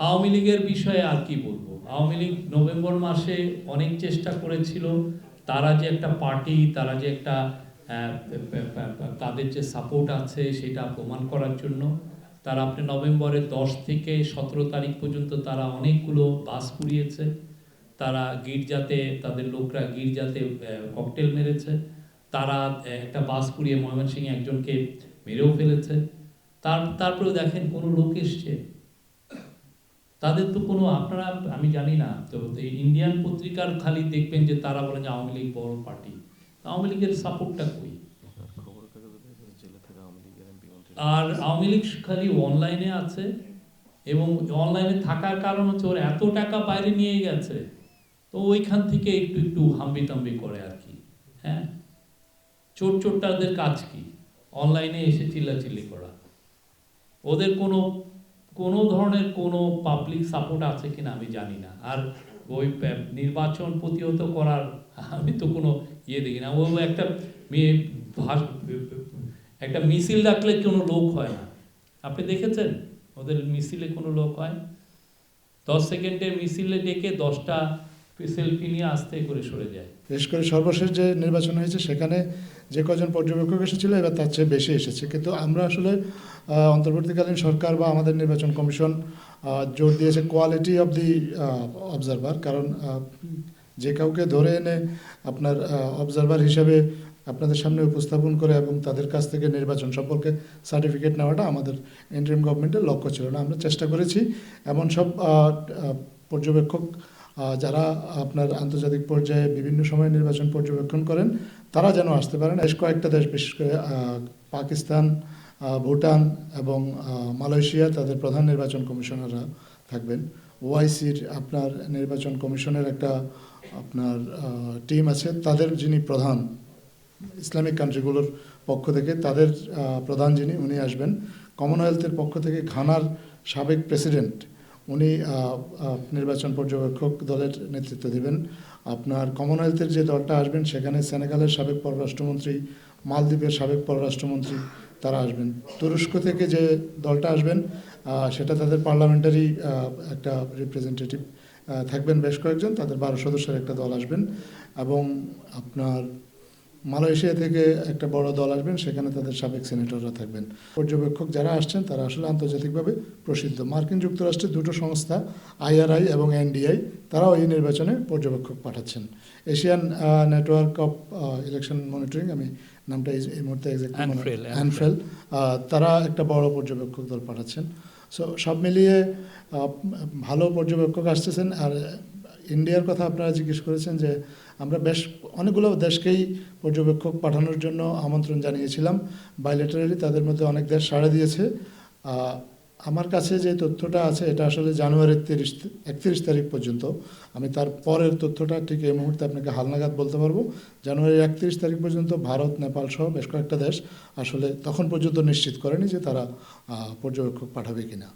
আওয়ামী লীগের বিষয়ে আর কি বলবো? আওয়ামী লীগ নভেম্বর মাসে অনেক চেষ্টা করেছিল তারা যে একটা পার্টি, তারা যে একটা তাদের যে সাপোর্ট আছে সেটা প্রমাণ করার জন্য। তারা আপনি নভেম্বরের 10 থেকে 17 তারিখ পর্যন্ত তারা অনেকগুলো বাস পুড়িয়েছে। তারা গির্জাতে, তাদের লোকরা গির্জাতে ককটেল মেরেছে। তারা একটা বাস পুড়িয়ে ময়মনসিংহে একজনকে মেরেও ফেলেছে। তারপরেও দেখেন কোনো লোক এসছে, তাদের তো কোনো, আপনারা, আমি জানি না তো ইন্ডিয়ান পত্রিকার খালি দেখবেন যে তারা বলেন যে আওয়ামী লীগ বড় পার্টি। আওয়ামী লীগের সাপোর্টটা কই? আর আওয়ামী লীগ খালি অনলাইনে আছে, এবং অনলাইনে থাকার কারণ হচ্ছে ওর এত টাকা বাইরে নিয়ে গেছে, তো ওইখান থেকে একটু একটু হাম্বি তাম্বি করে আর কি। হ্যাঁ, চোরটাদের কাজ কি? অনলাইনে এসে চিল্লাচিল্লি করা। ওদের কোনো ধরনের কোনো পাবলিক সাপোর্ট আছে কিনা আমি জানি না। আর ওই নির্বাচন প্রতিহত করার আমি তো কোনো ইয়ে দেখি না। ও একটা একটা মিছিল ডাকলে কোনো লোক হয় না। আপনি দেখেছেন ওদের মিছিলে কোনো লোক হয়? 10 সেকেন্ডের মিছিলে ডেকে 10টা সেলফি নিয়ে আস্তে করে সরে যায়। বিশেষ করে সর্বশেষ যে নির্বাচন হয়েছে সেখানে যে কজন পর্যবেক্ষক এসেছিল এবার তার চেয়ে বেশি এসেছে। কিন্তু আমরা আসলে অন্তর্বর্তীকালীন সরকার বা আমাদের নির্বাচন কমিশন জোর দিয়েছে কোয়ালিটি অফ দি অবজারভার। কারণ যে কাউকে ধরে এনে আপনার অবজারভার হিসেবে আপনাদের সামনে উপস্থাপন করে এবং তাদের কাছ থেকে নির্বাচন সম্পর্কে সার্টিফিকেট নেওয়াটা আমাদের ইন্টারিম গভর্নমেন্টের লক্ষ্য ছিল না। আমরা চেষ্টা করেছি এমন সব পর্যবেক্ষক যারা আপনার আন্তর্জাতিক পর্যায়ে বিভিন্ন সময় নির্বাচন পর্যবেক্ষণ করেন তারা যেন আসতে পারেন। বেশ কয়েকটা দেশ, বিশেষ করে পাকিস্তান, ভুটান এবং মালয়েশিয়া, তাদের প্রধান নির্বাচন কমিশনাররা থাকবেন। ওআইসির আপনার নির্বাচন কমিশনের একটা আপনার টিম আছে, তাদের যিনি প্রধান ইসলামিক কান্ট্রিগুলোর পক্ষ থেকে তাদের প্রধান যিনি উনি আসবেন। কমনওয়েলথের পক্ষ থেকে ঘানার সাবেক প্রেসিডেন্ট উনি নির্বাচন পর্যবেক্ষক দলের নেতৃত্ব দেবেন। আপনার কমনওয়েলথের যে দলটা আসবেন সেখানে সেনেগালের সাবেক পররাষ্ট্রমন্ত্রী, মালদ্বীপের সাবেক পররাষ্ট্রমন্ত্রী তারা আসবেন। তুরস্ক থেকে যে দলটা আসবেন সেটা তাদের পার্লামেন্টারি একটা রিপ্রেজেন্টেটিভ থাকবেন বেশ কয়েকজন, তাদের 12 সদস্যের একটা দল আসবেন। এবং আপনার মালয়েশিয়া থেকে একটা বড় দল আসবেন, সেখানে তাদের সাবেক সিনেটররা থাকবেন। পর্যবেক্ষক যারা আসছেন তারা আসলে আন্তর্জাতিকভাবে প্রসিদ্ধ। মার্কিন যুক্তরাষ্ট্রের দুটো সংস্থা আইআরআই এবং এনডিআই তারাও এই নির্বাচনে পর্যবেক্ষক পাঠাচ্ছেন। Asian network of election monitoring, আমি নামটা এই মুহূর্তে অ্যানফ্রেল, তারা একটা বড় পর্যবেক্ষক দল পাঠাচ্ছেন। সো সব মিলিয়ে ভালো পর্যবেক্ষক আসতেছেন। আর ইন্ডিয়ার কথা আপনারা জিজ্ঞেস করেছেন যে আমরা বেশ অনেকগুলো দেশকেই পর্যবেক্ষক পাঠানোর জন্য আমন্ত্রণ জানিয়েছিলাম বাইলেটারালি, তাদের মধ্যে অনেক দেশ সাড়া দিয়েছে। আমার কাছে যে তথ্যটা আছে এটা আসলে জানুয়ারির 31 তারিখ পর্যন্ত, আমি তার পরের তথ্যটা ঠিক এই মুহূর্তে আপনাকে হালনাগাদ বলতে পারবো। জানুয়ারির 31 তারিখ পর্যন্ত ভারত, নেপাল সহ বেশ কয়েকটা দেশ আসলে তখন পর্যন্ত নিশ্চিত করেনি যে তারা পর্যবেক্ষক পাঠাবে কিনা।